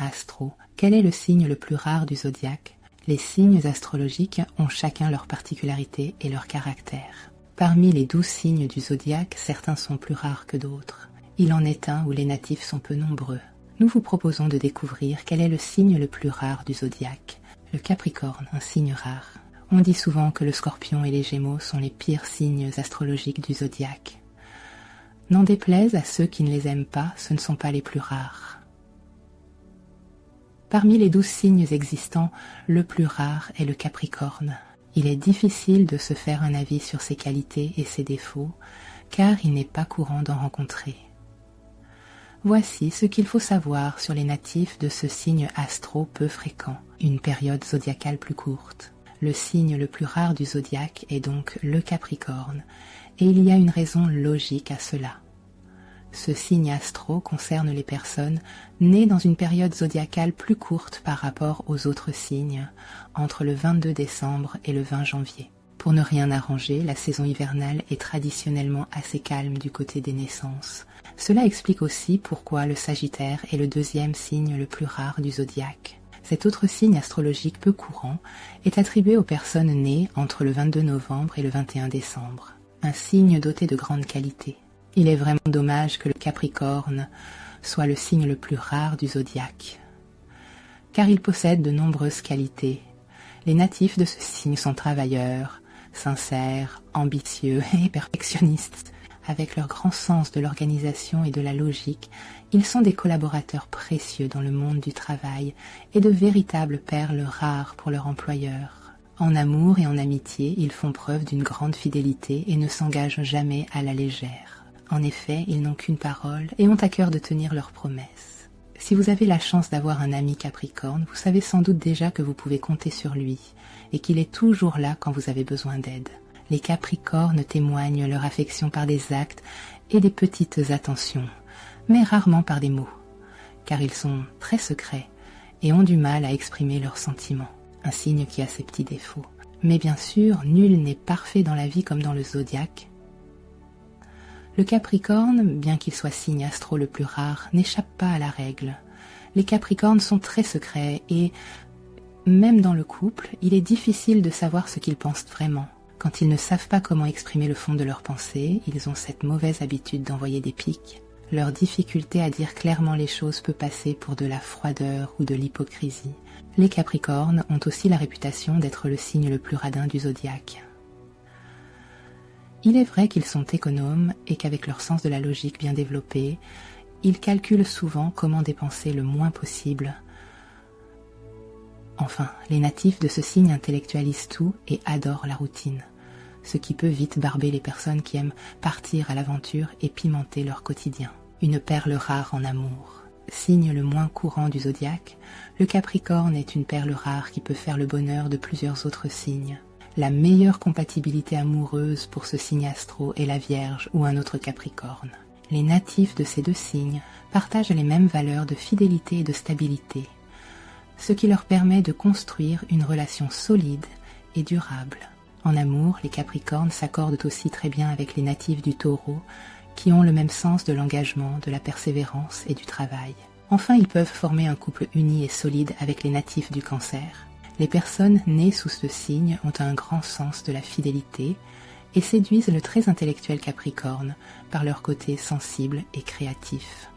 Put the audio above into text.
astro. Quel est le signe le plus rare du zodiaque? Les signes astrologiques ont chacun leur particularité et leur caractère. Parmi les 12 signes du zodiaque, certains sont plus rares que d'autres. Il en est un où les natifs sont peu nombreux. Nous vous proposons de découvrir quel est le signe le plus rare du zodiaque. Le Capricorne, un signe rare. On dit souvent que le Scorpion et les Gémeaux sont les pires signes astrologiques du zodiaque. N'en déplaise à ceux qui ne les aiment pas, ce ne sont pas les plus rares. Parmi les 12 signes existants, le plus rare est le Capricorne. Il est difficile de se faire un avis sur ses qualités et ses défauts, car il n'est pas courant d'en rencontrer. Voici ce qu'il faut savoir sur les natifs de ce signe astro peu fréquent, une période zodiacale plus courte. Le signe le plus rare du zodiaque est donc le Capricorne, et il y a une raison logique à cela. Ce signe astro concerne les personnes nées dans une période zodiacale plus courte par rapport aux autres signes, entre le 22 décembre et le 20 janvier. Pour ne rien arranger, la saison hivernale est traditionnellement assez calme du côté des naissances. Cela explique aussi pourquoi le Sagittaire est le deuxième signe le plus rare du zodiaque. Cet autre signe astrologique peu courant est attribué aux personnes nées entre le 22 novembre et le 21 décembre. Un signe doté de grandes qualités. Il est vraiment dommage que le Capricorne soit le signe le plus rare du zodiaque, car il possède de nombreuses qualités. Les natifs de ce signe sont travailleurs, sincères, ambitieux et perfectionnistes. Avec leur grand sens de l'organisation et de la logique, ils sont des collaborateurs précieux dans le monde du travail et de véritables perles rares pour leur employeur. En amour et en amitié, ils font preuve d'une grande fidélité et ne s'engagent jamais à la légère. En effet, ils n'ont qu'une parole et ont à cœur de tenir leurs promesses. Si vous avez la chance d'avoir un ami Capricorne, vous savez sans doute déjà que vous pouvez compter sur lui et qu'il est toujours là quand vous avez besoin d'aide. Les Capricornes témoignent leur affection par des actes et des petites attentions, mais rarement par des mots, car ils sont très secrets et ont du mal à exprimer leurs sentiments, un signe qui a ses petits défauts. Mais bien sûr, nul n'est parfait dans la vie comme dans le zodiaque. Le Capricorne, bien qu'il soit signe astro le plus rare, n'échappe pas à la règle. Les Capricornes sont très secrets et, même dans le couple, il est difficile de savoir ce qu'ils pensent vraiment. Quand ils ne savent pas comment exprimer le fond de leurs pensées, ils ont cette mauvaise habitude d'envoyer des piques. Leur difficulté à dire clairement les choses peut passer pour de la froideur ou de l'hypocrisie. Les Capricornes ont aussi la réputation d'être le signe le plus radin du zodiaque. Il est vrai qu'ils sont économes et qu'avec leur sens de la logique bien développé, ils calculent souvent comment dépenser le moins possible. Enfin, les natifs de ce signe intellectualisent tout et adorent la routine, ce qui peut vite barber les personnes qui aiment partir à l'aventure et pimenter leur quotidien. Une perle rare en amour. Signe le moins courant du zodiaque, le Capricorne est une perle rare qui peut faire le bonheur de plusieurs autres signes. La meilleure compatibilité amoureuse pour ce signe astro est la Vierge ou un autre Capricorne. Les natifs de ces deux signes partagent les mêmes valeurs de fidélité et de stabilité, ce qui leur permet de construire une relation solide et durable. En amour, les Capricornes s'accordent aussi très bien avec les natifs du Taureau, qui ont le même sens de l'engagement, de la persévérance et du travail. Enfin, ils peuvent former un couple uni et solide avec les natifs du Cancer. Les personnes nées sous ce signe ont un grand sens de la fidélité et séduisent le très intellectuel Capricorne par leur côté sensible et créatif.